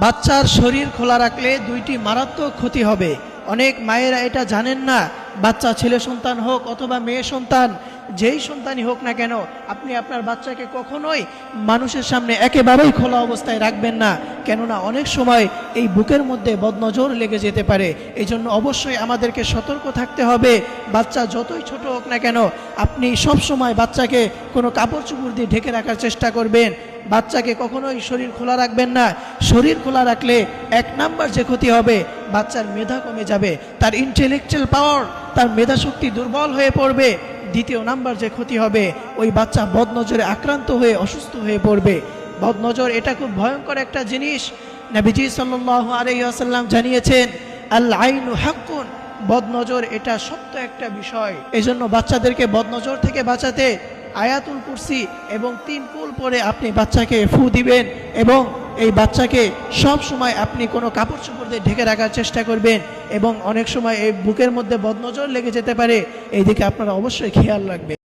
বাচ্চার শরীর খোলা রাখলে দুইটি মারাত্মক ক্ষতি হবে। অনেক মায়েরা এটা জানেন না। বাচ্চা ছেলে সন্তান হোক অথবা মেয়ে সন্তান, যেই সন্তানই হোক না কেন, আপনি আপনার বাচ্চাকে কখনোই মানুষের সামনে একেবারেই খোলা অবস্থায় রাখবেন না। কেননা অনেক সময় এই বুকের মধ্যে বদনজর লেগে যেতে পারে। এই জন্য অবশ্যই আমাদেরকে সতর্ক থাকতে হবে। বাচ্চা যতই ছোট হোক না কেন, আপনি সব সময় বাচ্চাকে কোনো কাপড় চোপড় দিয়ে ঢেকে রাখার চেষ্টা করবেন। বাচ্চাকে কখনোই শরীর খোলা রাখবেন না। শরীর খোলা রাখলে এক নাম্বার যে ক্ষতি হবে, বাচ্চার মেধা কমে যাবে, তার ইন্টেলেকচুয়াল পাওয়ার, তার মেধা শক্তি দুর্বল হয়ে পড়বে। দ্বিতীয় নাম্বার যে ক্ষতি হবে, ওই বাচ্চা বদনজরে আক্রান্ত হয়ে অসুস্থ হয়ে পড়বে। বদনজর এটা খুব ভয়ঙ্কর একটা জিনিস। নবীজি সাল্লাল্লাহু আলাইহি ওয়াসাল্লাম জানিয়েছেন, আল আইনু হাক্কুন, বদনজর এটা সত্য একটা বিষয়। এজন্য বাচ্চাদেরকে বদনজর থেকে বাঁচাতে আয়াতুল কুরসি এবং 3 কুল পরে আপনি বাচ্চাকে ফু দিবেন এবং এই বাচ্চাকে সব সময় আপনি কোনো কাপড় চোপড় দিয়ে ঢেকে রাখার চেষ্টা করবেন। এবং অনেক সময় এই বুকের মধ্যে বদনজর লেগে যেতে পারে, এই দিকে আপনারা অবশ্যই খেয়াল রাখবেন।